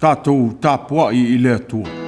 tātou tāpua I le atua.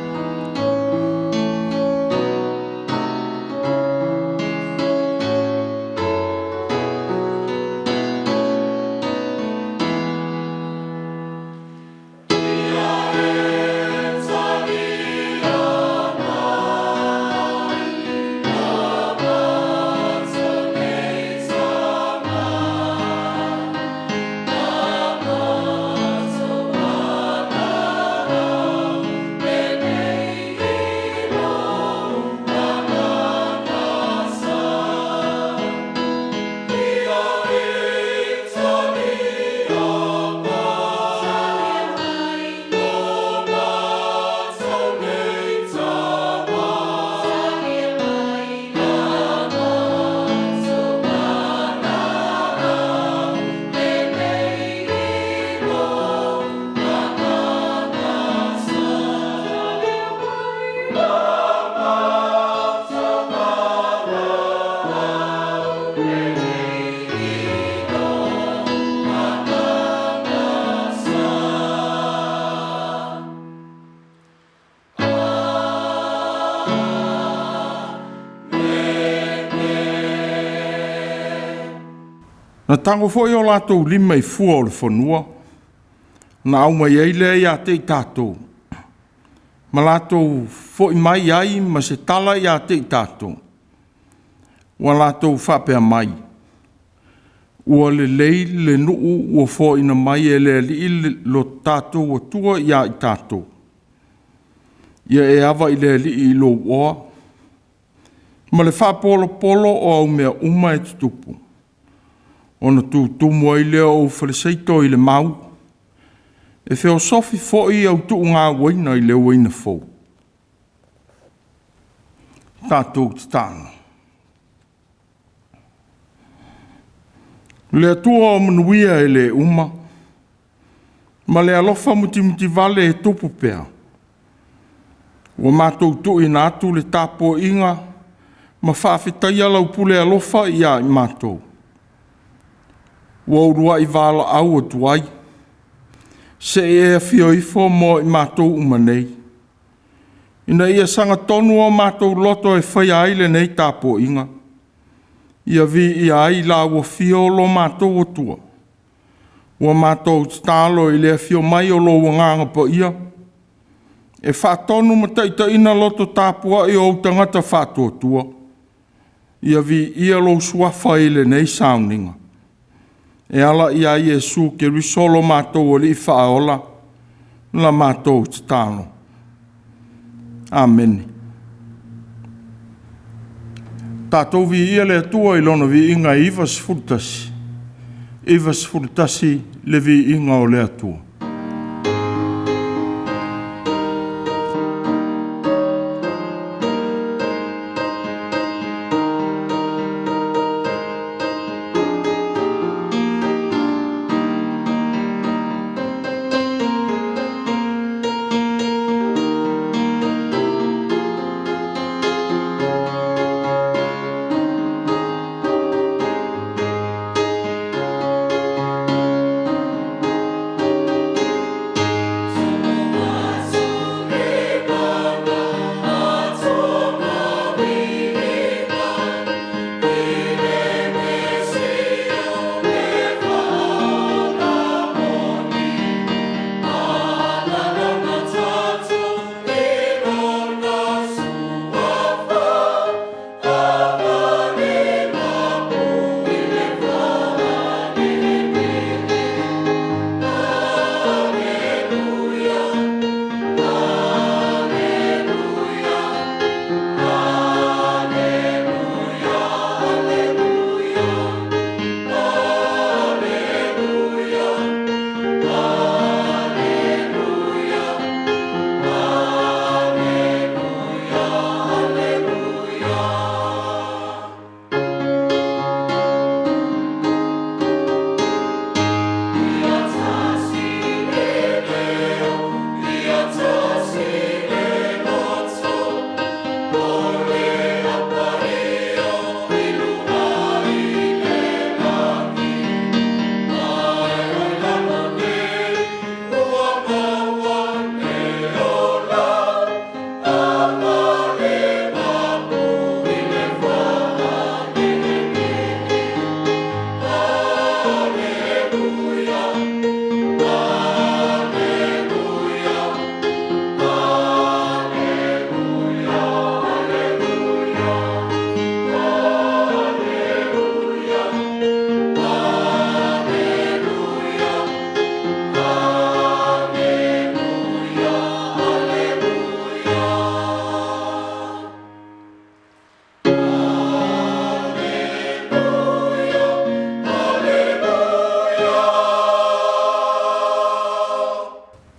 Na tango fo yo lato lima I fua o le fonua. Na au mai ei le ia te tātou. Ma lato fo I mai ai ma se tala ia te tātou. Wa lato whapea mai. Ua le lei le nuu ua fo ina mai e le li lo tātou o tua ia I tātou. Ia e awa I le li I lo oa. Ma le whapolo polo o au mea uma e tutupu. Ona tu moi leo o faleseito I le mau. E feo sofi foi au tu ngā waina I le waina fo. Tātou tāna. Le atua o manuia e le uma. Ma le alofa muti vale e tupu pea. Wa mātou tu I nātu le tāpo inga. Ma whawhitai alau pule alofa ia I mātou. Wa urua I vala au o tuai. Se e fio ifo mo I mātou umanei. Ina ia sanga tonu o mātou loto e whai aile nei tāpo inga. Ia vi I ai la ua fio lo mātou o tua. Wa mātou tālo I lea fio mai o lo wanganga po ia. E whātonu mataita ina loto tāpua I o tangata whātua tua. Ia vi ia lo suafa ile nei sauninga. E ala ia Iesu ke risolo mātou o li whaola, la mātou te tāno. Amen. Tātou vi ia le atua I lona vi inga Ivas Furtasi. Ivas Furtasi le vi inga o le atua.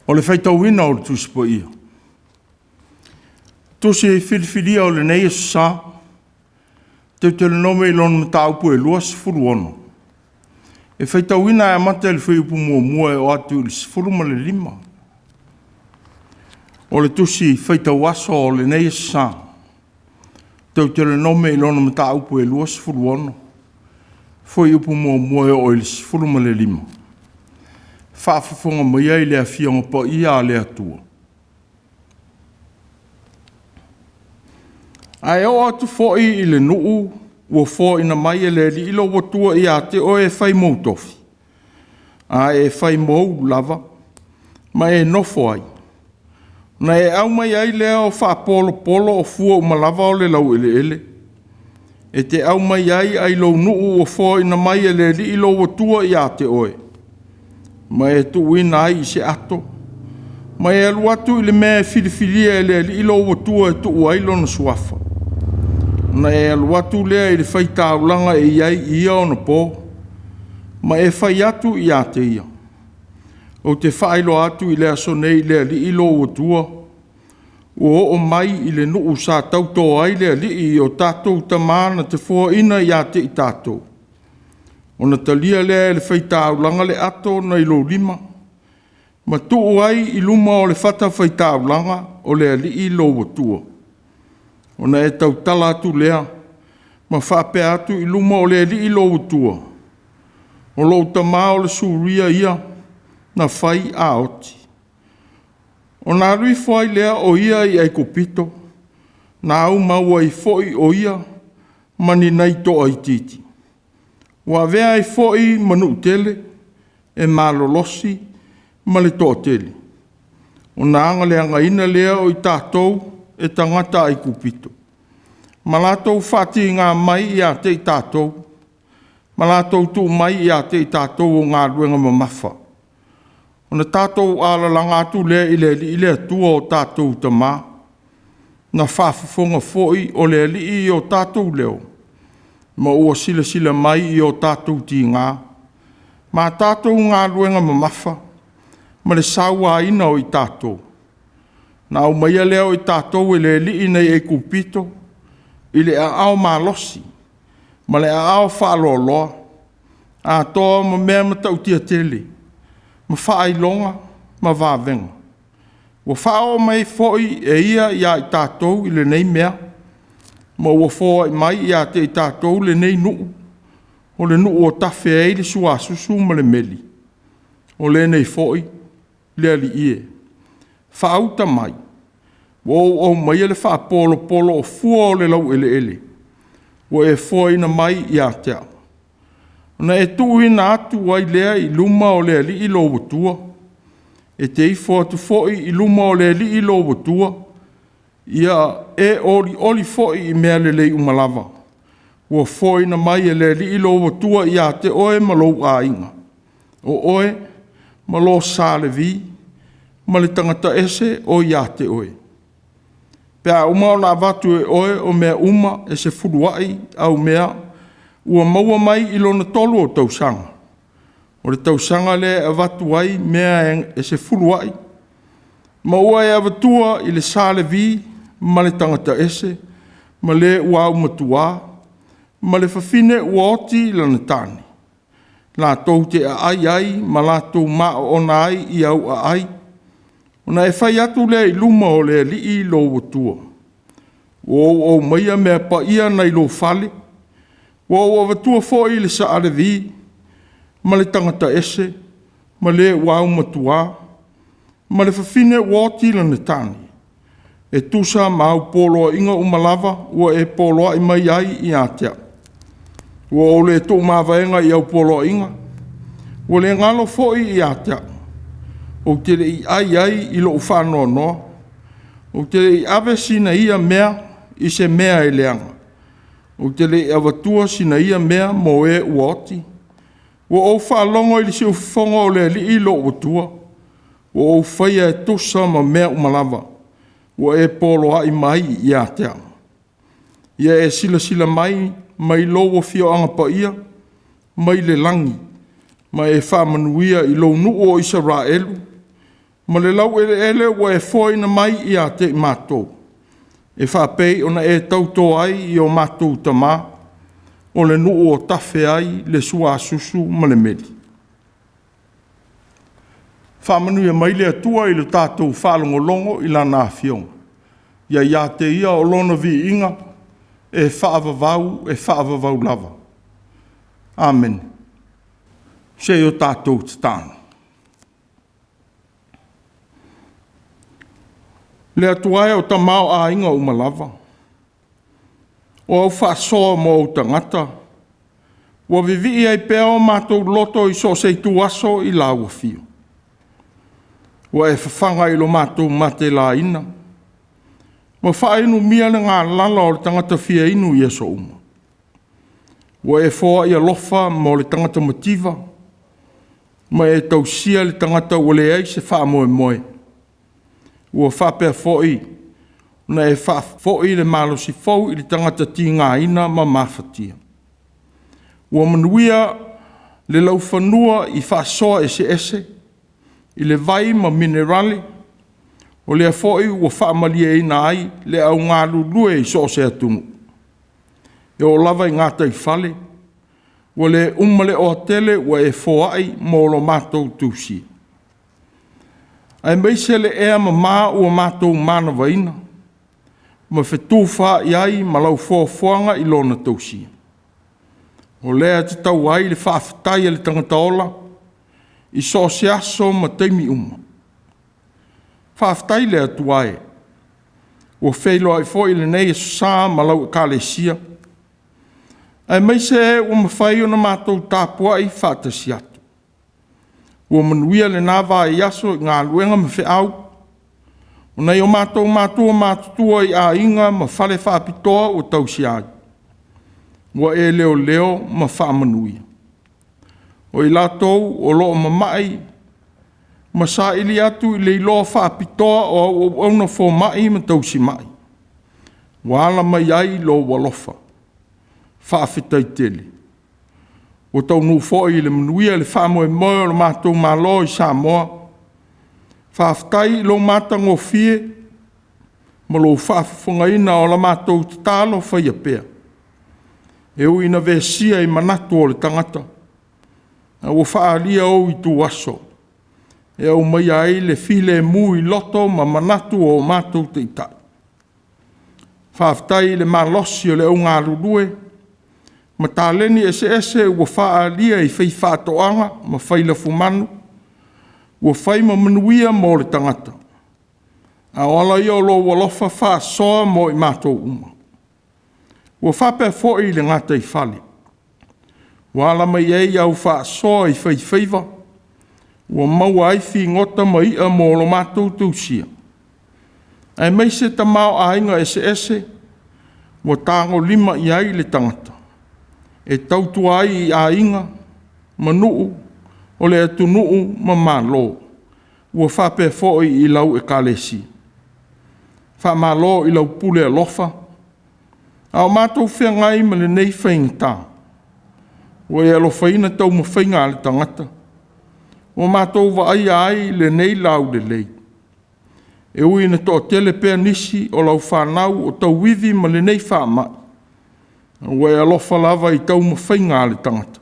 O le whaitauina o le tusipo ia. Tose e whiriwhiria o le nei sa, te le nome i lonu mataupu e luas furu ono. E whaitauina e mata le whaiupu mua e o atu le sifuru ma le lima. O le tusi whaitau aso o le nei sa, te le nome i lonu mataupu e luas furu ono. Whaiupu mua e o le sifuru ma le lima. Whaafafonga mai ai lea whionga po ia lea tua. Ai o atu fōi i le nuu, ua fōi na mai e le li ilo watua i a te o e whai mou tofi. A e whai mou lava, ma e nofo ai. Na e au mai ai lea o whaapolo polo o fua umalava o le lau ele. E te au mai ai lo nuu o fōi na mai e le li ilo watua i a te oe. Ma e tu wina ai se ato. Ma e alu atu i le mea whiriwhiria e le ilo watua e tu uailo na suafa. Na e alu atu lea i le whaitaulanga e iai ia o na pō. Ma e whai atu i a te ia. O te whailo atu i le aso nei le ilo watua. O mai i le nuu sa tauto ai le i o tātou tamana te fua ina i a te i tātou. O na talia lea le whaitaulanga le ato na ilo lima. Ma tuu ai i luma o le whata whaitaulanga o le ali ilo watua. O na e tautala atu lea. Ma whape atu i luma o le ali ilo watua. O lo tama o le suria ia na whai a oti. O na rui whai lea o ia i eiko pito. Na au maua i whoi o ia mani nei to ai titi. Wa vea i fōi manu tele, e malolosi, ma le tō tele. O nā anga le anga ina lea o i tātou, e tangata ai kupito. Ma lātou whāti ngā mai i a te i tātou. Ma lātou tū mai i a te i tātou o ngā ruenga mamafa. O na tātou ala langa atu lea i le atua o tātou tamā. Na whaafafonga fōi o le li i o tātou leo. Ma ua sila mai i o tātou ti ngā. Ma tātou ngā ruenga mamafa, ma le saua ina o i tātou. Na au maia leo i tātou e le li nei e kupito, i le a ao malosi, ma le a ao whaaloloa, a toa ma mea matau tia tele, ma whaailonga, ma vāvenga. Wa whao mai foi e ia i tātou i le nei mea, ma ua fōa i mai i a te i tātou le nei nuu. O le nuu o tawhi e le sua susu ma le meli. O le nei fōi, le ali ie. Whaauta mai. O mai ele wha polo o fua o le lau ele. O e fōi na mai i a te au. Na e tuhi na atu ai lea i luma o le ali i lo watua. E te i fōa tu fōi i luma o le ali i lo watua. Ia e oli foi i mea le lei umalava. Ua foi na mai e le li ilo watua i a te oe malo a inga. O oe, malo sa le vi, ma le tangata ese o i a te oe. Pea umao na vatu e oe o mea uma e se furuai au mea, ua maua mai ilo na tolu o tausanga. O le tausanga le a vatu ai mea e se furuai. Ma ua e avatua i le sa le vi, ma le tangata ese, ma le ua umatua, ma le whawhine ua oti lana tāne. La tau te ai, ma la tau maa o nai i au ai. O na e whai atu le i luma o le li i lo watua. O maia mea pa ia nei lo fale. O watua fo i le sa ale vi, ma le tangata ese, ma le ua umatua, ma le whawhine ua oti lana tāne. E tusa mau polo inga umalava ua e polo i mai ai i atea. Ua ole tō mawaenga i au polo inga. Ua le ngalo fo'i I atea. O te le I ai I lo whanoa noa. O te le I ave sina ia mea I se mea e leanga. O te le avatua sina ia mea mo e uoti. Ua o whaalongo I le siu whonga o le li I lo watua. Ua o whaia e tosa ma mea umalawa. Ua e polo ai mai I atea. Ia e sila mai loa fio anga pa ia, mai le langi, ma e whamanuia I lo nuu o Israelu, ma le lau ele ua e foina mai I a te mātou. E whapei ona e tauto ai I o mātou tamā, o le nuu o tawhe ai le sua susu ma le meli. Whamanuia mai le atua I le tātou whalongolongo I lana whionga. Ia te ia o lona vi inga, e whaavavau lava. Amen. Se o tātou te tāna. Le atuai o tamau a inga umalava. O au whaasoa mo o tangata. Wa vivi ai pēo mātou loto I so seitu aso I la uafio. Wa e whawhanga I lo mātou mate la ina. Ma whainu mia le ngā lala o le tangata fia inu I so uma. Wa e fōa I alofa mo le tangata mativa. Ma e tausia le tangata wale ai se wha moe moe. Ua whapea fōi. Na e wha fōi le malo si fōu I le tangata ti ngā ina ma mawhatia. Ua manuia le lau whanua I whasoa ese. I le vai ma minerali. O lea fōi ua whaamalia ina ai le au ngā lulue I so se atunu. E o lava I ngā tai whale. Ua le umale o atele ua e fōai mō lo mātou tūsi. Ai meise le ea ma mā ua mātou mana waina. Ma whetūwha I ai ma lau fōwhanga I lona tūsi. O lea te tau ai le whaafetai le tangata ola. I so se aso ma teimi uma. Whaafetai le atuae. Ua wheilo ai fōi le nei sā malau ka le sia. Ai meise e ua mawhai o na mātou tāpua I whaatasi atu. Ua manuia le nāwā I aso I ngā luenga ma wheau. O nei o mātou mātutua I a inga ma whale whaapitoa o tausi ai. Ua e leo ma whaamanuia. O I lātou o loo mamai ma sa ili atu I le iloa whaapitoa o auna fō mai ma tausi mai. Wala mai ai lo walofa. Whaafetai tele. O tau nu fōi le manuia le whaamoe moe o le mātou mālo I Samoa. Whaafetai lo mātango fie. Ma lo whaafungaina o la mātou te tālo whaia pēr. E uina vesia I manatu o le tangata. O whaalia o I tu aso. E au mai ai le file mui loto ma manatu o mātou te itai. Whaafetai le malosi o le au ngā lulue. Ma tāleni ese ua whaalia I whai whātoanga ma whaila fumanu. Ua whai ma manuia mo le tangata. A ola I o lo walofa whaasoa mo I mātou uma. Ua whapea fōi le ngata I whale. Wala mai ei au whaasoa I whaiwhaiva. Ua maua ai fi ngota mai a mo lo mātou tūsia. Ai meise ta mau a inga ese. Ua tāngo lima I ai le tangata. E tautu ai I a inga. Ma nuu. O le atu nuu ma mālo. Ua whapea fōi I lau e kālesi. Wha mālo I lau pule a lofa. Au mātou whea ngai ma le nei whaingata. Ua e alofaina tau ma whainga le tangata. O mātou wa ai le nei lau le lei. E ui na tō tele pēr nisi o lau whanau o tau wivi ma le nei whaamai. Ua e alofa lava I tau ma whainga le tangata.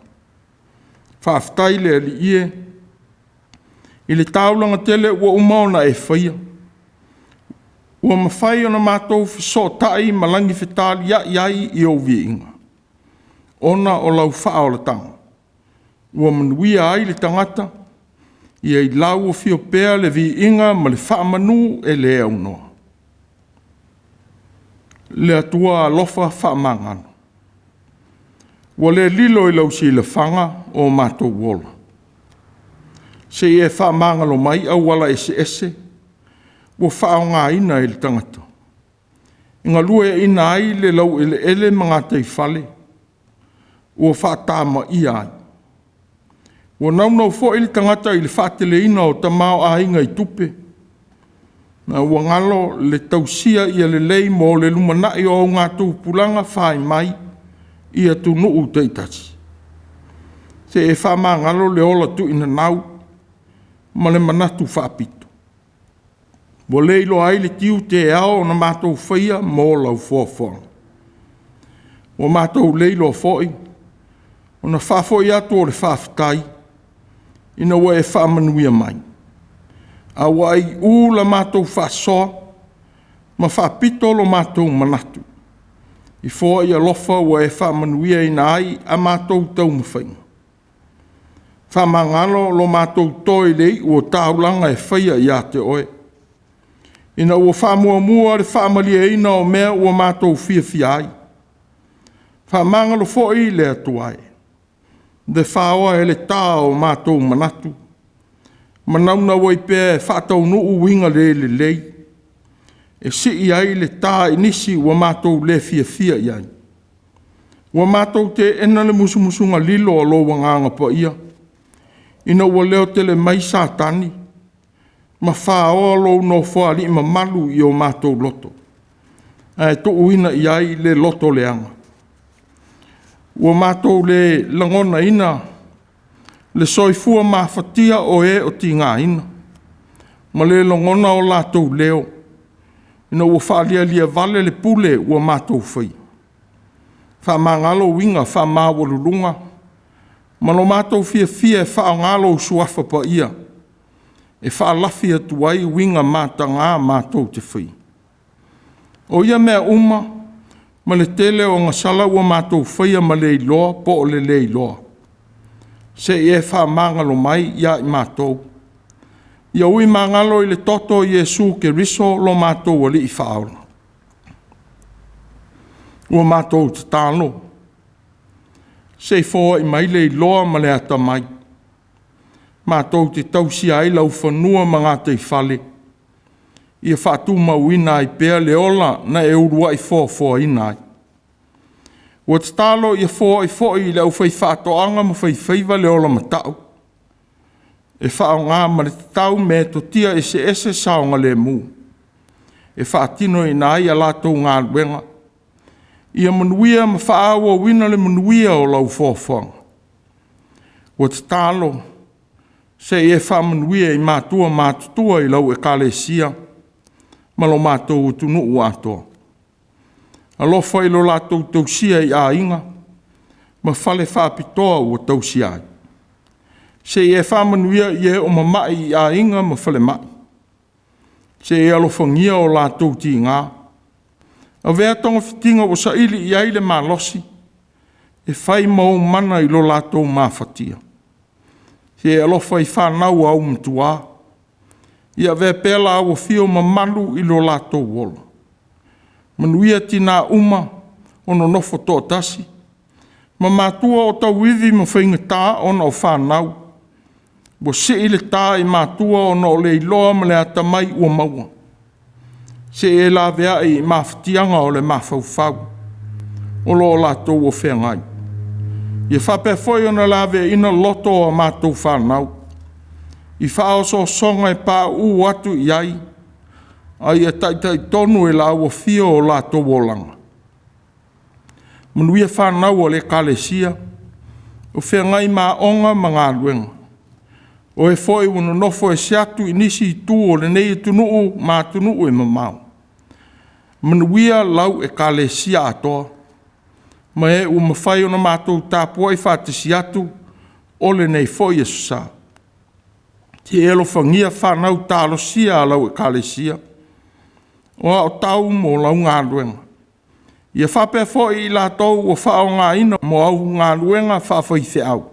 Whaafetai le ali ie. I le taulanga tele ua umaona e whaia. Ua mawhai o na mātou whaso tai ma langi whetali iai I o viinga. Ona o lau wha o le tanga. Ua manuia ai le tangata. Ia I lau o fio pēr le vi inga ma le whaamanu e le au noa. Le atua alofa whaamangano. Ua le lilo I lau si le whanga o mātou wola. Se e whaamangalo mai au wala ese. Ua whaonga ina e le tangata. Inga lue ina ai le lau ele mga tei whale. Ua whaatama i ai. Ua naunau fo ili tangata i le whaatele ina o tamao a inga I tupe. Na ua ngalo le tausia ia le lei mo le lumanai o ngā tūpulanga whai mai ia tu nuu teitasi. Se e whama ngalo le ola tu ina nau ma le manatu whaapito. Wa leilo ai le tiu te ao na mātou whaia mō lau fōwhanga. Wa mātou leilo fōi, o na whawhoi atu o le whawhitai, ina wa e whamanuia mai. A wa ai la mātou whasoa, ma whapito lo mātou manatu. I fōi a lofa wa e whamanuia ina ai a mātou tau mawhainga. Whamangalo lo mātou toi lei ua tāulanga e whaia I a te oe. Ina ua whamua le whamalia ina o mea ua mātou fia ai. Whamangalo fōi le atuai. De whaoa e le tā o mātou manatu. Manauna wai pēr whātau nuu winga le lei. E si ai le tā inisi ua mātou le fia iai. Ua mātou te ena le musumusunga lilo o lo wanganga pa ia. Ina ua leo tele mai sātani. Ma whaoa lo no whaari ma malu I o mātou loto. E to uina iai le loto leanga. Ua mātou le langona ina. Le soifua mawhatia o e o ti ngā ina. Ma le langona o lātou leo. Ina ua whaalia lia vale le pule ua mātou whai. Whamangalo winga whamawalulunga. Malo mātou fia e whaangalo suafa pa ia. E whaalafi atu ai winga mātanga mātou te whai. O ia mea uma, ma le tele o ngasala ua mātou whaia ma le iloa po o le iloa. Se e whamangalo mai ia I mātou. Ia ui mangalo I le toto Iesu ke riso lo mātou ali I whaola. Ua mātou te tālo. Se fōa I mai le loa ma le ata mai. Mātou te tausi ai lau whanua mga te whale. Ia whātu mauina I pēr le ola na e urua I fōa ina ai. Ua te tālo ia fōa I fōi le au whai whātoanga ma whai whaiva le ola matau. E whaonga ma le tau me to tia ese saonga le mū. E whaatino I nai a lātou ngā ruenga. Ia manuia ma whaawa wina le manuia o lau fōwhanga. Ua te tālo, se e whamanuia I mātua mātutua I lau e kālesia, ma lo mātou utunu u atoa. Alofa I lo lātou tausia I a inga, ma whale whapitoa ua tausia ai. Se e whamanuia I e o mamai I a inga ma whale mai. Se e alofangia o lātou ti ngā. A vea tonga fitinga o sa ili I aile mā losi, e whai mau mana I lo lātou mā whatia. Se e alofa I whanau au mtua. Ia vea pēla au whio ma malu I lo lātou wola. Manuia tina uma o no nofo tō tasi. Ma mātua o tau iwi ma whainga tā o no whanau. Bo se ile tā I mātua o no le iloa ma le atamai ua maua. Se e la vea I mawhatianga o le mawhauwhau. O lo lātou o whengai. Ia whape foi ona la vea ina loto o mātou whanau. I whao so songa e pā u atu I ai. Ai e taitai tonu e la ua fio o lātou o langa. Manuia whanau o le kālesia. O whengai mā onga mga luenga. O e foi uno nofo e siatu inisi I tu o le nei tunuu mā tunuu e mamau. Manuia lau e kālesia atoa. Ma e u mawhai ona mātou tāpua I whātisi atu o le nei foi e susa. Te elo whangia whanau tālosia lau e kālesia. O a o tau mo lau ngā luenga. Ia whape foi I lātou o whao ngā ina mo au ngā luenga whawhai te au.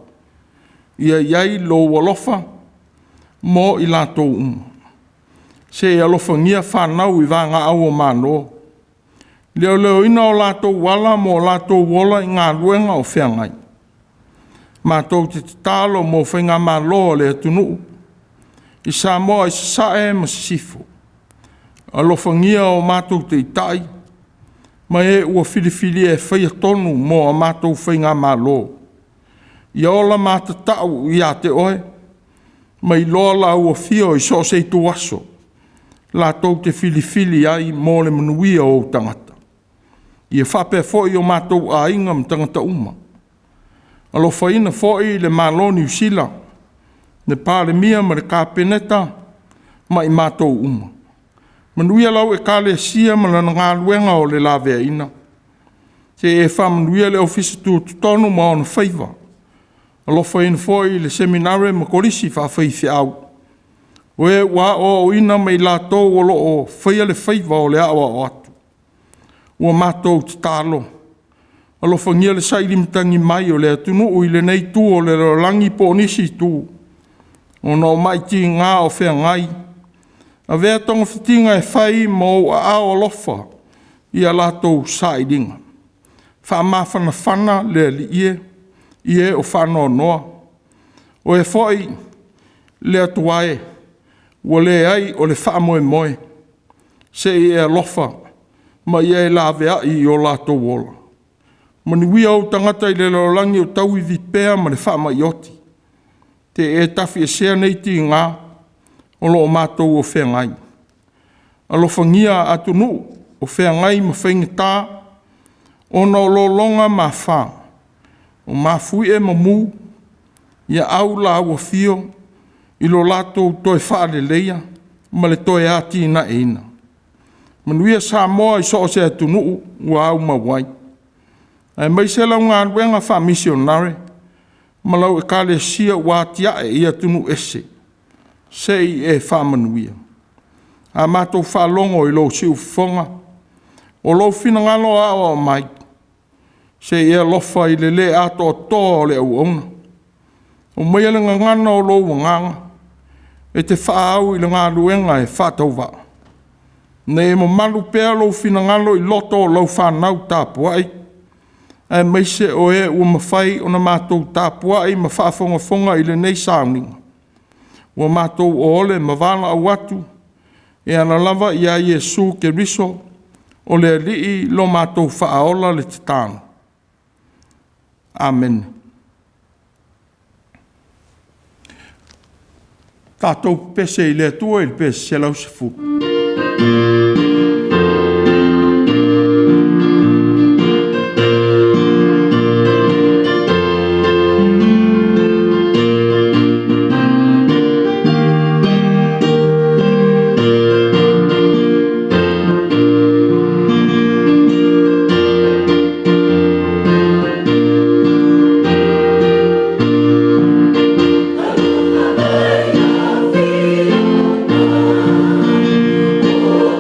Ia iai lo walofa mo I lātou Se e alofangia whanau I wanga au o mānoa. Leo ina o lātou wala mo lātou wola I ngā luenga o whengai. Mātou te tālo mo whainga māloa le atunu. I Samoa i sae ma sifo. Alofangia o mātou te itai, ma e ua filifili e whaia tonu mo a mātou whainga mālo. I ola mātatau i a te oe, ma i loa la ua fio i so se tu aso, la tau te filifili ai mo le manuia o tangata. I e whape foi o mātou a inga m tangata uma. Alofaina foi le mālo New Zealand, ne pāle mia ma le kāpeneta, ma i mātou uma. Manuia lau e kāle sia ma lana ngā luenga o le lawea ina. Se e wha manuia le ofisi tu tonu ma ona whaiva. Alofa ina foi le seminare ma korisi wha whaifi au. O e wā o ina mai la tōu o lo o whaia le whaiva o le awa o atu. Ua mātou te tālo. Alofa ngia le sairi mtangi mai o le atunu ui le nei tū o le langi po nisi tū. O no mai ti ngā o whea ngai. A vea tonga whitinga e whai mo a o lofa i a lātou sairinga. Wha mawhana whana le li ie o whanoa noa. O e whai le atuae, ua le ai o le wha moe moe. Se i e lofa, ma i e la vea i o lātou wola. Mani wia o tangata i le lorangi o tau i vipea ma le wha mai oti. Te e tafi e sea nei ti ngā, o lo mātou o whengai. Alofangia atu nu o whengai ma whaingata o no lo longa ma wha. O ma fui e ma mu, ia au la ua fio, i lo lato toi wha le leia, ma le toi ati na eina. Manuia sa moa i so se atu nu ua au ma wai. Ai mai se lau ngā ruenga wha misionare, ma lau e kale sia ua tia e ia tunu ese. Sei e whamanuia. A mātou whalongo i lo siu whonga. O lo whina ngalo awa o mai. Sei e lofa i le ato o tō le au ona. O mai le ngana o lo wanganga. E te whaau i le ngā luenga e whātau wā. Ne e mo malu pēr lo whina ngalo i loto o lau whanau tāpuai. E meise o e ua mawhai o na mātou tāpuai ma whaafonga i le nei sāuninga. Ua mātou o ole ma wāna au atu, e ana lava i a Iesu ke riso, o le alii lo mātou whaaola le te tāna. Amen. Tātou pese i le atua i le pese se lau se fu.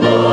Oh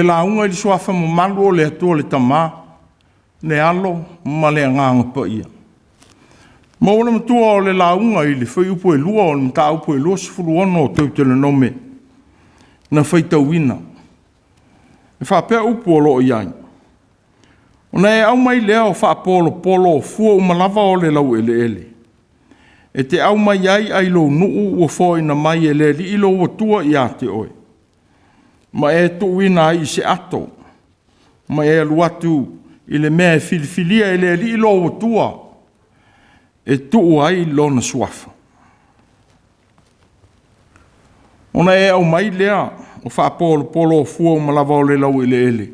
launga i suafa mo malu o le atua le tama, ne alo ma le nganga pa ia. Ma ona matua o le launga i le whai upo e lua o le mta upo e lua sifuru ono o teutele nome na whai tauina. E whapea upo o loo iai. Ona e au mai lea o whaapolo polo o fua umalava o le lau ele ele. E te au mai ai ai lo nuu o fōi na mai e le li ilo o tua i a te oe. Ma e tuina ai se ato. Ma e aluatu i le mea e filifilia e le li ilo o tua. E tuu ai lona suafa. Ona e au mai lea o whaapolo polo o fua umalava o le lau ele ele.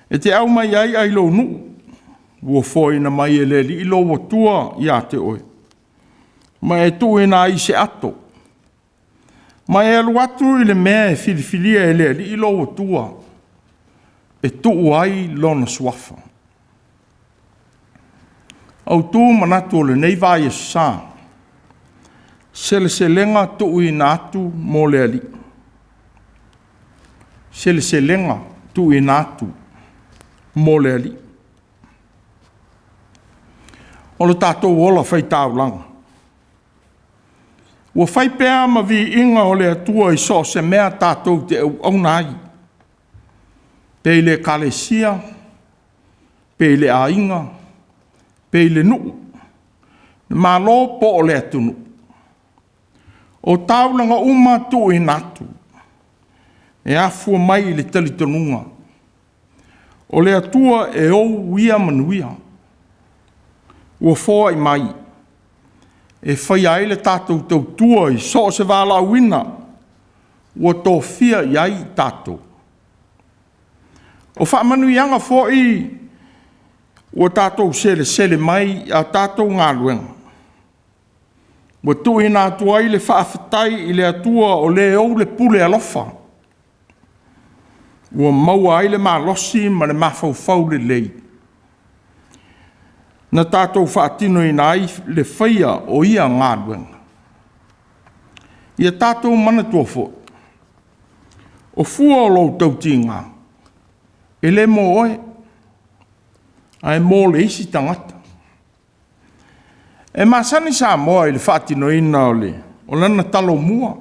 E te au mai ai lo nuu o fōi na mai e le li ilo o tua i a te oe. Ma e tuina ai se ato. Ma e aluatu i le mea e filifilia e le li ilo o tua. E tuu ai lona suafa. Au tū manatu o le nei vai e sā. Sele selenga tuu i nātu mō le ali. Sele selenga tuu i nātu mō le ali. O le tātou ola whai tāu langa. Ua whai pēa ma vi inga o le atua i so se mea tātou te au nai. Pei le kalesia, pei le ainga, pei le nuu. Ma lo po o le atunu. O taulanga uma tu i natu. E afua mai le talitonunga. O le atua e ou ia manuia. Ua fōa i mai. E whai ai le tātou tau tua i so se wala wina. Ua tō fia i ai tātou. O wha manu ianga fō i ua tātou sele mai a tātou ngā luenga. Ua tui nā tua i le whaafetai i le atua o le au le pule alofa. Ua maua ai le malosi ma le mawhau le lei. Na tātou whaatino i nai le whaia o ia ngā luenga. Ia tātou mana tua fō. O fua o lau tauti ngā. E le mo oe. Ai mō le isi tangata. E masani sa moa i le whaatino ina o le. O lana talo mua.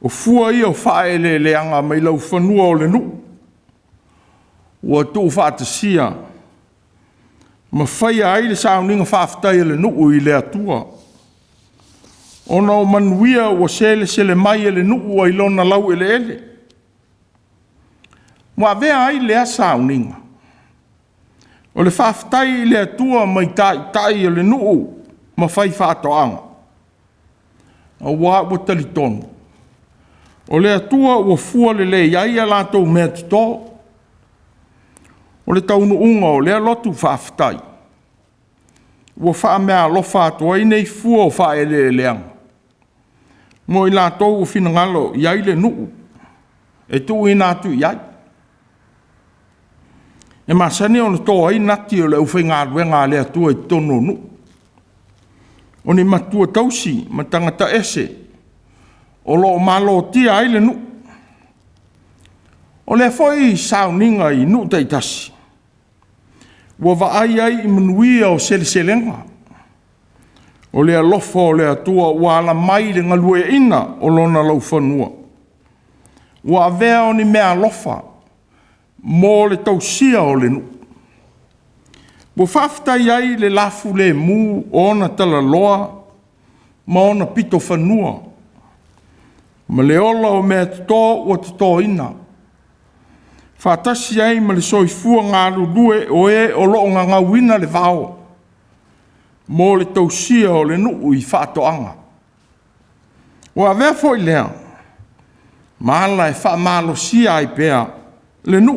O fua i o whae le anga mai lau whanua o le nu. Ua tū whaatasia. Ma whaia ai le sauninga whaafatai le nu i le atua. Ona o manuia ua sele mai e le nu o ilona lau ele ele. Mua vea ai le sauninga. O le whaafatai le atua mai tai o le nuu ma whai whaatoanga. O wā ua talitonu. O le atua ua fua le iai a lātou mea tito. O le taunu unga o le lotu whaafatai. Ua wha mea alofa atua i nei fua o wha ele leanga. Mo i lātou u whinangalo iai le nuu. E tu i nātu iai. E masani o le toa i nati o le uwhai ngā ruenga le atua i tono nu. O ni matua tausi, ma tangata ese. O lo malo tia ai le nu. O le foi sauninga i nu taitasi. Ua vaai ai i manuia o seleselenga. O le alofa o le atua ua ala mai le ngalue ina o lona lau whanua. Ua avea o ni mea alofa. Mō le tausia o le nu. Ua whaftai ai le lafu le mū o na tala loa, ma o na pito whanua. Ma le ola o mea tō ua tō ina. Whatasi ai ma le soifua ngā rurue o e o loo ngā ngawina le vao. Mō le tausia o le nu i whaatoanga. Ua vea foi lea. Maala e whaamalo sia ai pēa. Le nu,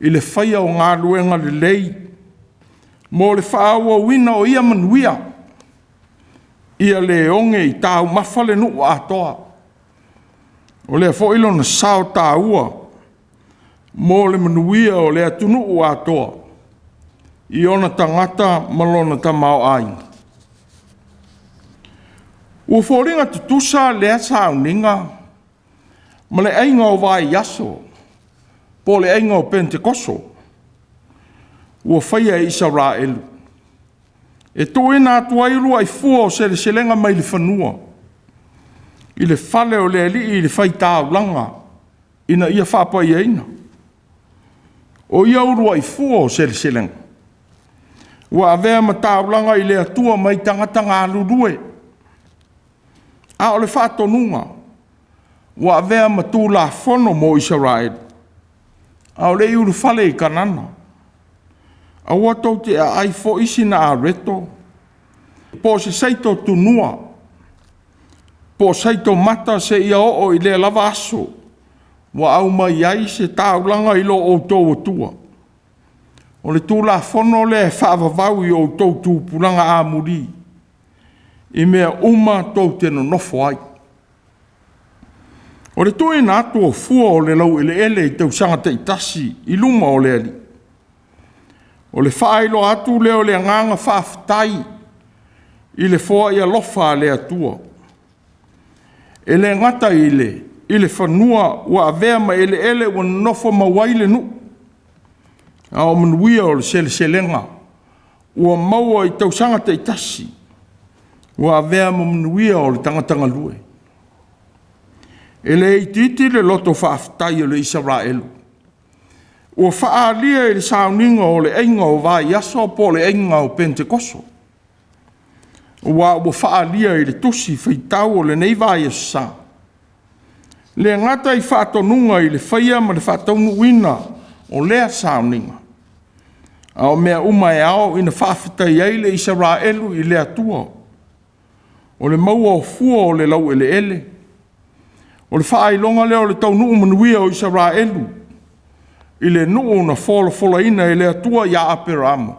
i le whaia o ngā ruenga le lei, mō le whaaua wina o ia manuia, ia le onge i tāu mawha le nu atoa. O le fo ilo na sao tāua, mō le manuia o le atunu atoa, i ona tangata malona tamau ai. Ua fōringa tutusa le asauninga, Ma le ainga o vai yaso, po le ainga o Pentekoso, ua whaia i Israelu. E tō ena atua iru ai fua o se selenga mai le whanua. I le whale o le ali i le whai tāulanga, ina ia whapai eina. O ia uru ai fua o se selenga. Ua avea ma tāulanga i le atua mai tangata ngā lurue. A o le whatonunga, ua avea ma tū la whono mo Israel. A o le uru whale i kanana. A watou te a ai fo isi na a reto. Po se saito tunua. Po saito mata se ia o i le lava aso. Wa au mai ai se tāulanga i lo o tō tua. O le tūla whono le whaavavau i o tō tūpulanga a muri. I mea uma tō te no nofo ai. O le tō e nā tō fua o le lau ele ele i tau sangata i tasi i luma o le ali. O le whaelo atu leo le nganga whaafitai i le fōa i alofa le atua. E le ngata i le whanua ua avea ma ele ele ua nofo mawaile nu. A o manuia o le selenga ua maua i tau sangata i tasi ua avea ma manuia o le tangatanga lue. E le ititi le loto whaafitai o le Israelu. Ua whaalia i le sauninga o le einga o vai aso po le einga o Pentekoso. Ua whaalia i le tusi whaitau o le nei vai asa. Le ngata i whaatonunga i le whaia ma le whaatonu wina o lea sauninga. A o mea uma e ao ina whaafitai ei le Israelu i le atua. O le maua o fua o le lau ele ele. O le whaailonga leo le taunu manuia o Israelu. I le nuu na fola ina i le atua ia Aperamo.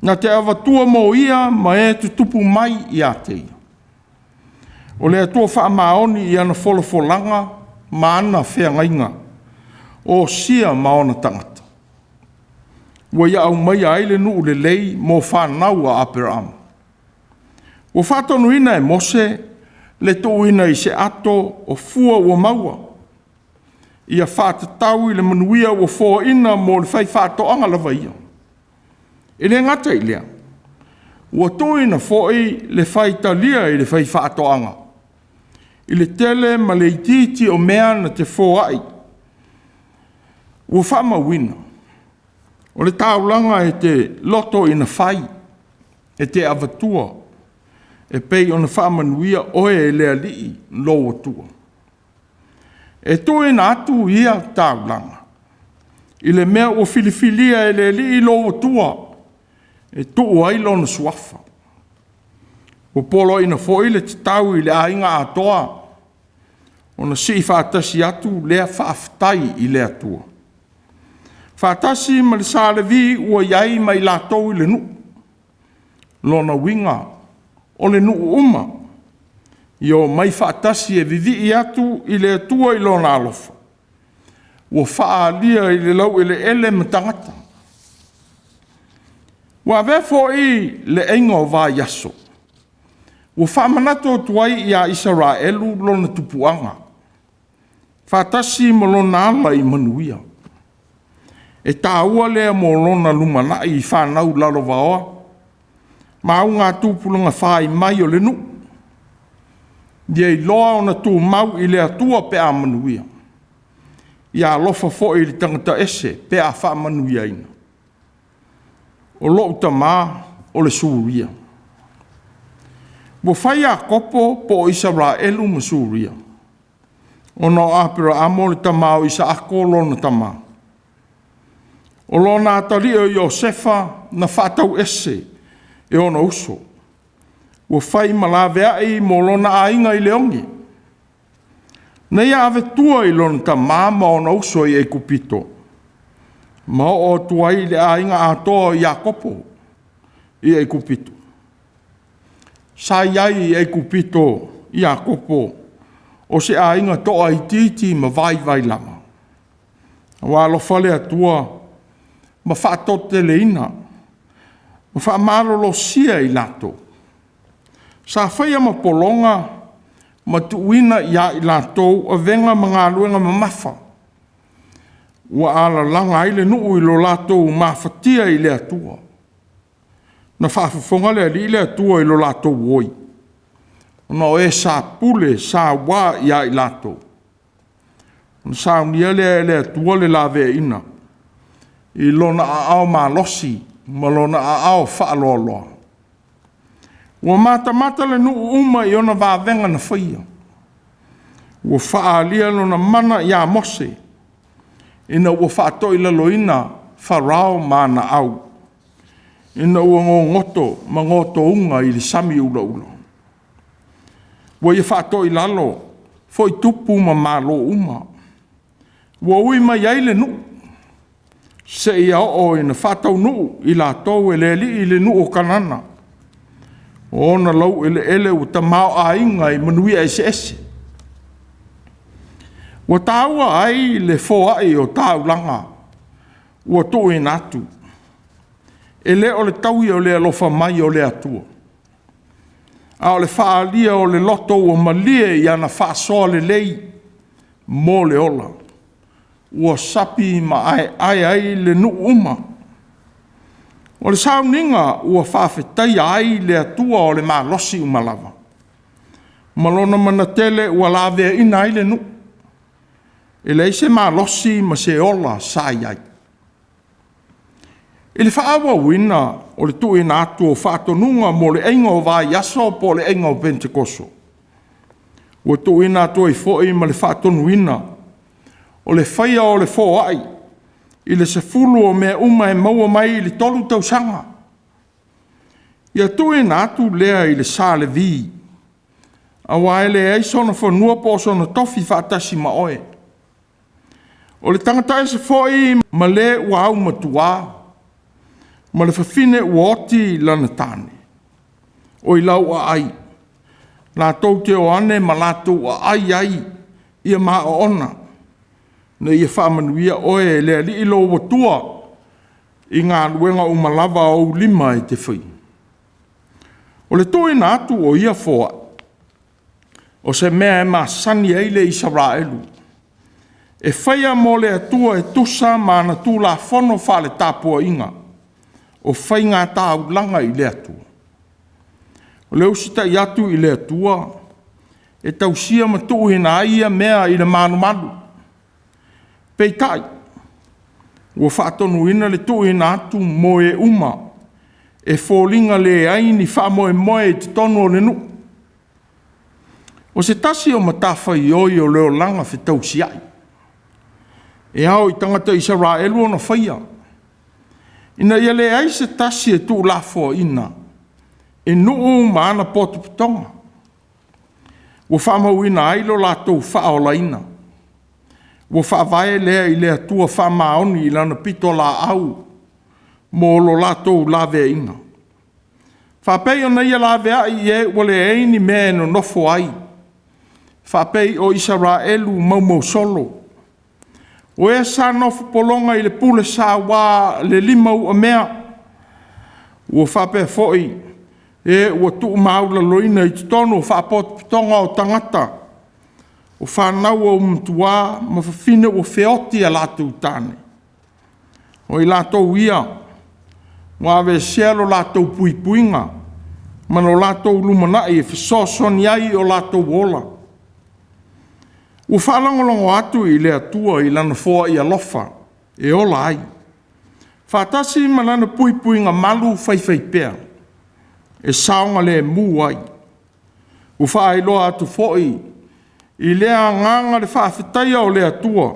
Na te avatua mo ia ma e tutupu mai i atei. O le atua wha maoni i ana folanga ma ana whea ngainga. O sia maona tangata. Ua ia au mai ai le nuu le lei mo whanau a Aperamo. Ua whatonu ina e Mose le tō ina i se ato o fua ua maua. Ia whātatau i le manuia ua fō ina mo le whai whātoanga lawa ia. E le ngata i lea. Ua tō ina fō i le whai talia i le whai whātoanga. I le tele ma le ititi o mea na te fō ai. Ua whamawina. O le tāulanga e te loto ina whai. E te avatua. E pei o na whamanuia oe e lea lii lo atua. E toe na atu ia tāulanga. I le mea o filifilia e le li lo tua. E tuu ailo na suafa. O polo ina fo ile te tau i le ainga atoa. O na si whaatasi atu lea whaaftai i le atua. Whaatasi ma le sāle vi ua iai mai lātou i le nu. Lona winga o le nu uma. Io mai whaatasi e vivi i atu i le atua i lona alofa. Ua whaalia i le lau i le ele matangata. Ua vefo i le einga o vā yaso. Ua whaamanato tuai i a Israelu lona tupuanga. Whaatasi mo lona ala i manuia. E tāua lea mo lona lumana i whanau lalo vaoa. Maunga tūpulanga whai mai o le nu. Ia i loa o na tū mau i le atua pe a manuia. Ia alofa fo i le tangata ese pe a wha manuia ina. O loo tamā o le Suria. Wo whai a kopo po Israelu ma Suria. O no Aperamo le tamā o isa ako lona tamā. O lona atari o Iosefa na whatau ese e ona uso. Ua whai malawea i mo lona ainga i leongi. Nei ave tua i lona ta mama o na uso i e kupito. Ma o tuai le ainga atoa i a kopo i e kupito. Sa iai i e kupito i a kopo o se ainga toa i titi ma vai lama. Wa lo fale atua ma whaatote le ina. Ma wha marolo sia i lato. Sa whaia ma polonga ma tuuina ia I lātou a venga mga luenga mamafa. Ua ala langa ai le nuu I lo lātou mawhatia I le atua. Na whaafafonga le atua I lo lātou oi. Ona o sa pule, sa wā ia I lātou. Ona sa unia le atua le lawe ina. I lona a ao malosi, ma lona a ao whaaloloa. Ua mata le nuu uma I ona vāvenga na whaia. Ua whaalia lona mana ia mose. Ina ua whaatoi laloina wharao mana au. Ina ua ngoto ma ngoto unga I le sami ula. Ua ia whaatoi lalo, foi tupu ma malo uma. Ua ui mai ai le nuu. Se ia o ina whaatau nuu I lātou le li I le nuu o kanana. Ona lau ele u tamao a inga I manuia ese. Ua tāua ai le foai o tāulanga. Ua tō natu. Ele o le taui o le alofa mai o le atua. A o le whaalia o le loto o malie I ana whaasoa le lei. Mō le ola. Ua sapi ma ai le nu uma. O le sauninga ua whawhetai ai le atua o le malosi umalawa. Malona manatele ua lawe ina ai le nu. E le ise malosi ma se ola sai ai. E le whaawa wina o le tui na atu o whaatonunga mo le einga o vai aso po le einga o Pentekoso. Ua tui na atu I foi ma le whaatonuina. O le whaia o le foai. I le sefulu o mea uma maua mai I le tolu tausanga. Ia tui na atu lea I le sa le vi. Awa ele ai sona whanua po sona tofi whaatasi ma oe. O le tangata se foi ma le ua au matua. Ma le whawhine ua oti lana tāne. O I lau a ai. La tau te o ane ma la tau a ai. Ia maa o ona. Na ia whaamanuia oe lea li ilo watua. I ngā luenga umalawa o lima I te whi. O le toi na atu o ia foa. O se mea ma sani eile Israelu. E whaia mo le atua e tusa ma na tu la fono wha le tāpua inga. O whai ngā tāulanga I le atua. O le usita I atu I le atua. E tausia ma tuuhina aia mea I le manu. Peitai. Ua whaatonuina le tuuhina atu mo e uma. E fōlinga le aini wha moe te tonu o le nu. O se tasi o matafa I oi o leo langa whetau si ai. E hao I tangata Israelu ona whaia. Ina ia le ai se tasi e tu lafo ina. E nuu maana potu putonga. Ua whamauina ailo lātou whaola ina. Ua whaavae lea I lea tua whamaoni I lana pito la au. Mo lo lātou lawe inga. Whapei o na ia lawe ai e wale eini mea no nofo ai. Whapei o Israelu mau solo. O e sa nofu polonga I le pule sa wā le limau a mea. Ua whape foi. E ua tuu maula loina I titono o whapot pitonga o tangata. O whanau o mtua ma whawhine o whioti a lātou tāne. O I lātou ia. Wawe sielo lātou puipuinga. Mano lātou lumanai e whisosoni ai o lātou ola. Ua whalangolongo atu I le atua I lana foa I alofa. E ola ai. Whatasi ma lana puipuinga malu whaiwhaipea. E saonga le mu ai. Ua whaailoa atu foi. I lea nganga le whaafetaia o le atua.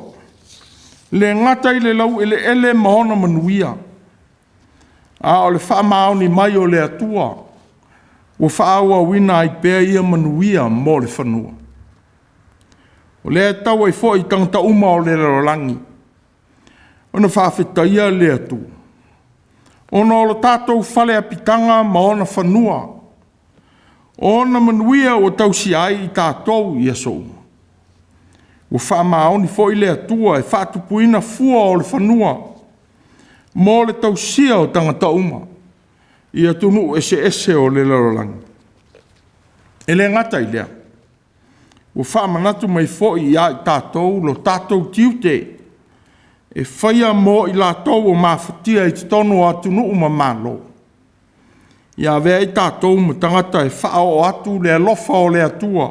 Le ngata I le lau ele mahona manuia. A o le whaamaoni mai o le atua. Ua whaaua wina I pēa ia manuia mo le whanua. O lea tau ai fo I tangata uma o le larangi. Ona whaafetaia le atu. Ona o lo tātou whale apitanga ma ona whanua. Ona manuia o tausi ai I tātou I aso. Ua whaamaoni fo I le atua e whaatupuina fua o le whanua. Mo le tausia o tangata uma. Ia tunu ese o le larangi. E le ngata I lea. ua whaamanatu mai fo'i ia I tātou lo tātou tiute e whaia mo I lātou o mawhatia I te tono atu nuu ma malo. Ia vea I tātou ma tangata e whao atu le alofa o le atua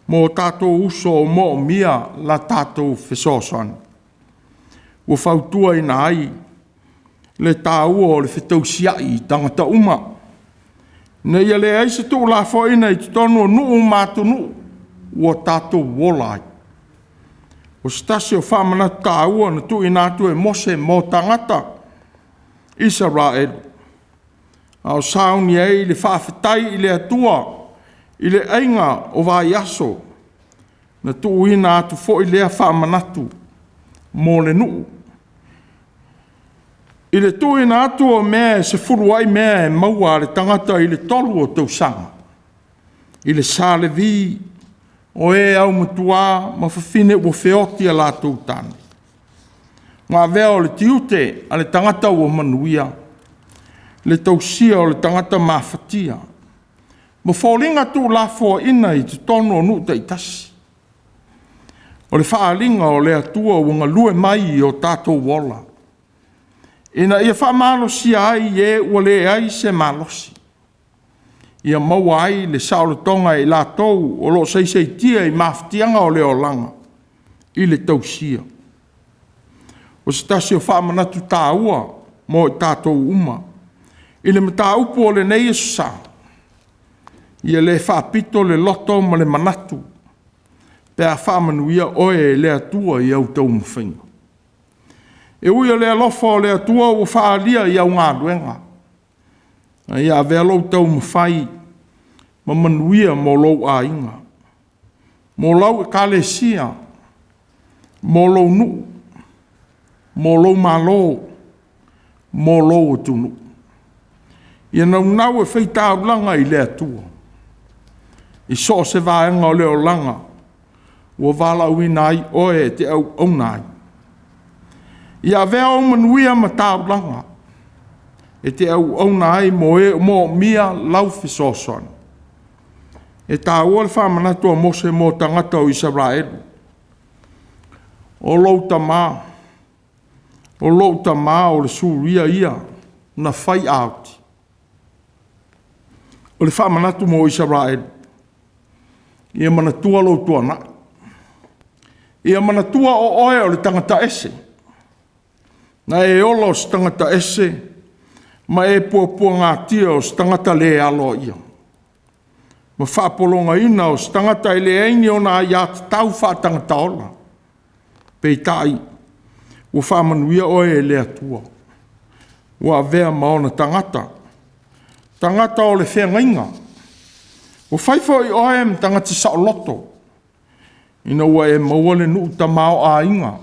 mo tātou uso o mo mia la tātou whesosani. Ua whautua I na ai le tāua o le whetausiai tangata uma. Na ia le aise tō la whaina I te tono nuu mātu nuu ua tātou wolai. O stasi o whamanatu tāua na tu inatu e mose mo tangata Israel. Au sauni ei le whaafetai I le atua I le ainga o vai aso na tu inatu fo I lea whamanatu mo le nuu. I le tu inatu o mea se furuai mea e maua le tangata I le tolu o tausanga. I le sa le vi o e au matua ma whawhine ua whioti a lātou tāne. Ngā vea o le tiute a le tangata ua manuia, le tausia o le tangata mawhatia. Ma whaulinga tū la fua ina I te tono o nuta I tasi. O le whaalinga o le atua wunga lue mai o tātou wola. Ina ia whaamalosi ai e ua le ai se malosi. Ia maua ai le saolotonga I lātou o lo seiseitia I mawhatianga o le olanga I le tausia. O se tasi o whaamanatu tāua mo I tātou uma. I le mataupu o le nei sa. Ia le whaapito le loto ma le manatu. Pea whaamanuia oe le atua I au tau mawhinga. E uia le alofa o le atua o whaalia I au ngā luenga. Ia vea lau tau mawhai ma manuia mo lau a inga. Mo lau e kalesia, mo lau nu, mo lau malo, mo lau tunu. Ia nau e whaitau langa I le atua. I so se vaenga o le o langa, ua vala uinai oe te au aunai. Ia vea o manuia ma tau langa, e te au aunai mo e mo mia lau fisoson. E tā ua le whamanatu a mose mo tangata o Israel. O lau tamā o le suria ia na whai auti. O le whamanatu mo Israel. Ia manatua lau tuana. Ia manatua o oe o le tangata ese. Na e ola o tangata ese, ma e puapua ngā tia o tangata le alo ia. Ma whaapolonga ina o tangata I le eini o nā ia tau whaatangata ola. Pei tai, ua whaamanuia oe e le atua. Ua vea maona tangata. Tangata o le whengainga. Ua whaifo I oe me tangata sa o loto. Ina ua e maua le nuu ta mao a inga.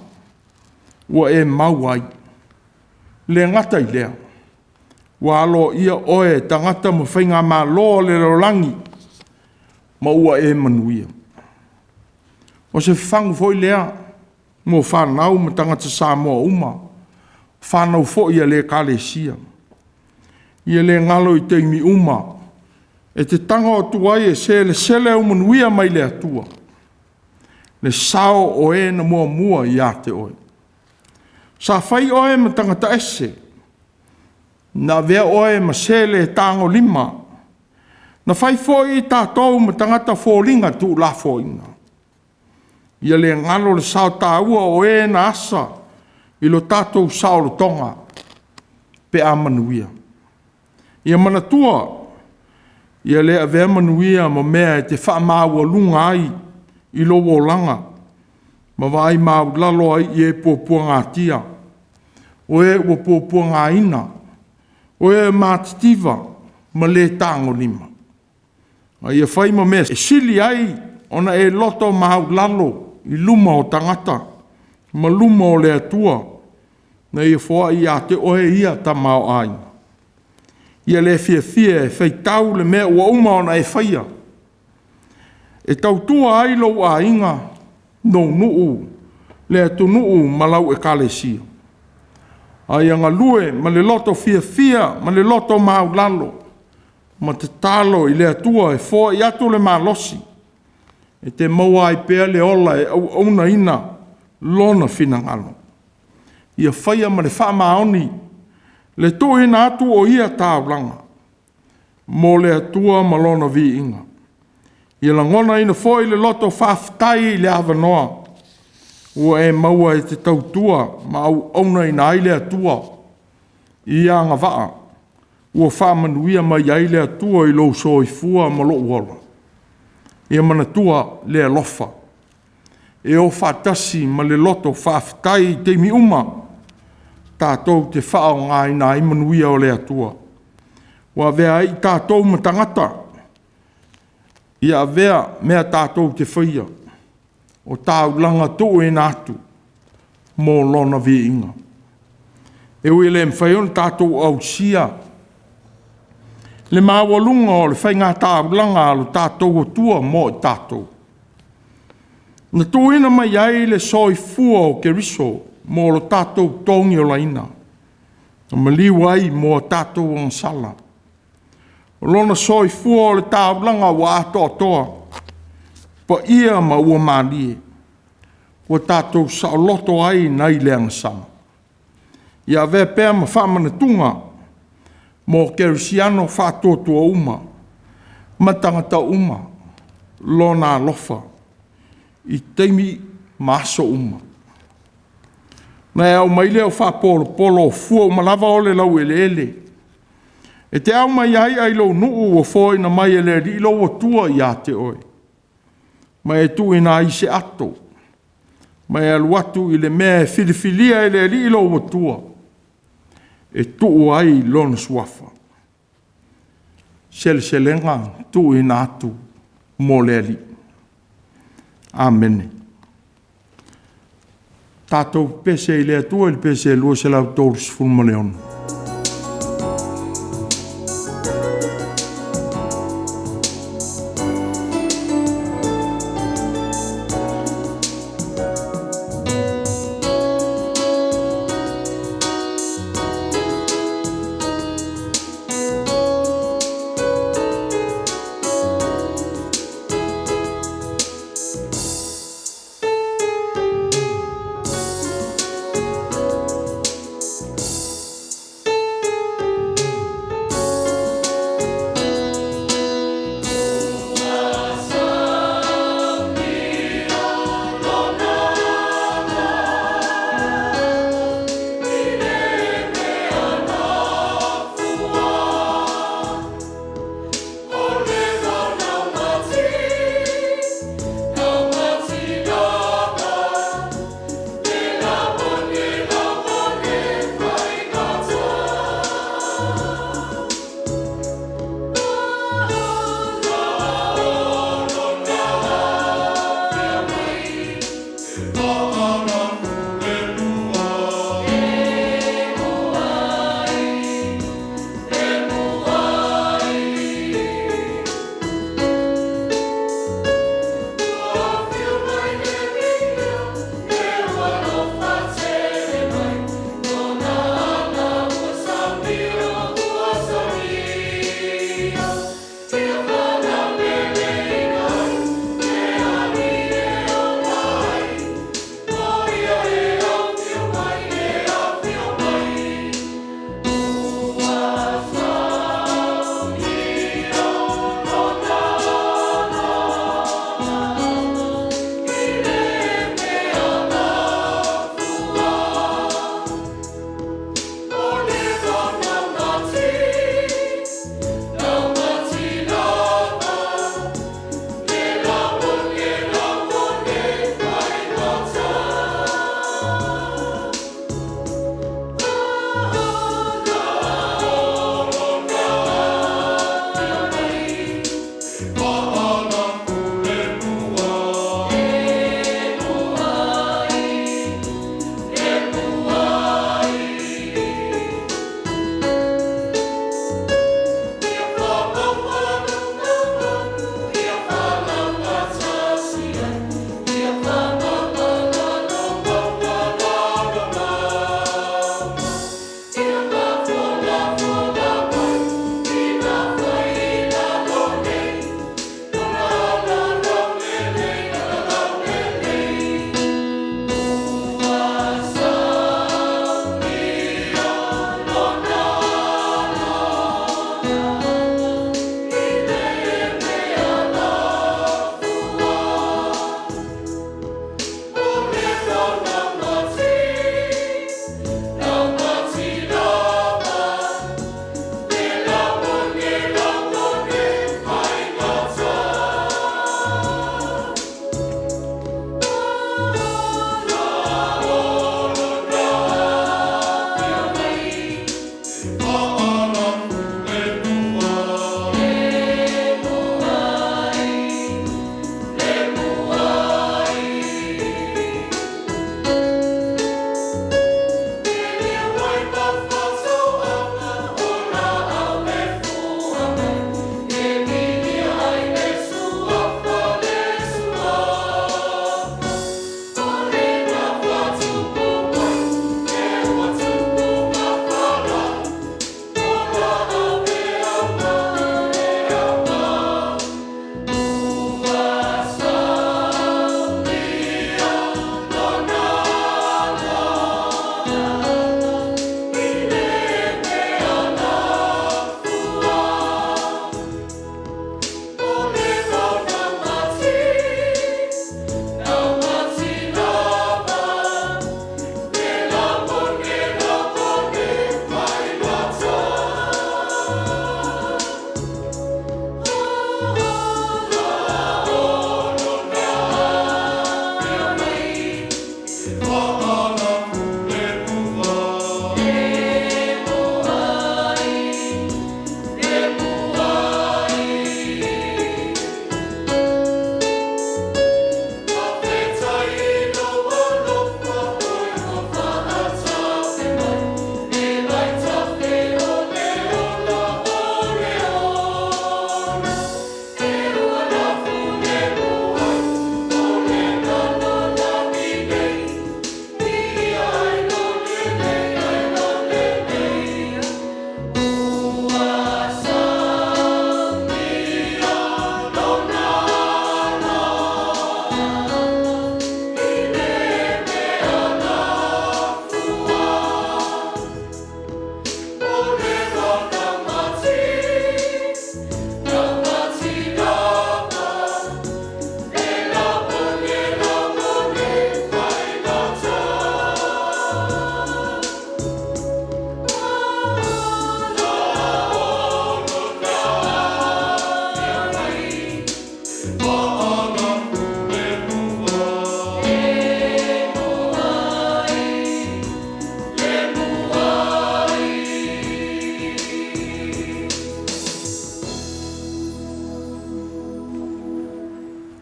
Ua e mau ai. Le ngata I lea. Ua alo ia oe tangata ma whainga ma lo le rolangi. Ma ua e manuia. O se whangu foi lea. Mo whanau ma tangata sa moa uma. Whanau foi ia le kalesia. Ia le ngalo I teimi uma. E te tanga o tuai e se le sele o manuia mai le atua. Le sao o e na mua mua I a te oe. Sa whai oe ma tangata ese. Na vea oe ma sele tango lima. Na whai foi I tātou ma tangata fōlinga tu la fōinga. Ia le ngalo le sao tāua o e na asa I lo tātou sao lo tonga. Pe a manuia. Ia manatua. Ia le avea manuia ma mea te whaamaua lunga ai I lo wolanga. Ma vai mau lalo ai I e pōpua ngā tia. O e ua pōpua ngā ina. O e mātitiva ma le tāngo lima. Ia whai ma mea e sili ai ona e loto mau lalo I luma o tangata. Ma luma o le atua. Na ia whoa I a te oe ia ta mau ai. Ia le fia e whaitau le mea ua uma ona e whaia. E tautua ai lo a inga no nuu le atu nuu malau e kalesia. Ai anga lue ma le loto fia ma le loto mau lalo. Ma te talo I le atua e fo I atu le malosi. E te maua ai pea le ola e au auna ina lona finangalo. Ia whaia ma le wha maoni, le tō ina atu o ia tāulanga, mō le atua ma lona vi inga. Ia la ngona ina foi le loto whaftai le awanoa, ua e maua e te tautua ma au auna ina ai le atua, ia anga waa, ua whamanuia mai ai le atua i lo soifua ma lo uola. Ia manatua le alofa. E o whatasi ma le loto whaftai te mi uma, tātou te whao ngā ina i manuia o le atua. Wa vea i tātou matangata, ia vea mea tātou te whaia, o tāulanga tō e nātu, mō lona vi inga. E ui le mwhaion tātou au sia, le mawalunga o le whai ngā tāulanga alo tātou o tua mō tātou. Na tōina mai ai le soi fua o ke riso mō lo tātou tongi o laina. Na maliu ai mō tātou ang sala. O lona soi fua o le tāulanga wa ato atoa, pa ia ma ua mālie. Ua tātou sa o loto ai nai le angasama. Ia vea pēr ma whamana tunga, mō kerisiano whātotua uma, matangata uma, lona alofa, i teimi maso uma. Nai au mai leo whapolo polo fua uma lava ole lau ele ele. E te au mai ai lo nuu o foi na mai ele ri lo o tua i a te oi. Mai e tu ina i se ato. Mai alu atu i le mea filifilia ele ri lo o tua. E tu ai lona suafa. Selenga tu ina atu mo le li. Amen. Tātou pese i le atua, il pese lua se lau tōrus fulmoleona.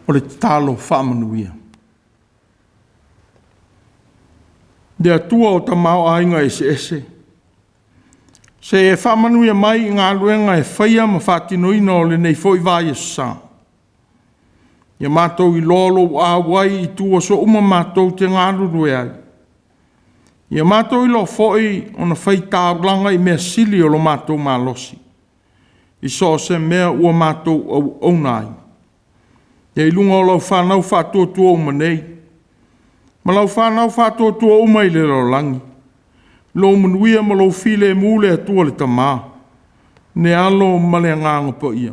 o le talo whamanuia. Dea tua o ta mau ainga ese. Se e whamanuia mai ngā luenga e whaia ma whātinoina o le nei fwoi vai e sa. Ia mātou I lolo a wai I tua so uma mātou te ngā ruru e ai. Ia mātou I lo fwoi o na whai tāulanga I mea sili o lo mātou mālosi. I so se mea ua mātou au nai. Ia I lunga o lau whanau whātua tua uma nei. Ma lau whanau whātua tua uma I le langi. Lo manuia ma lo file mule atua le tamā. Ne alo ma le nganga pa ia.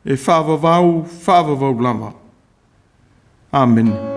E whāvavau lava. Amen.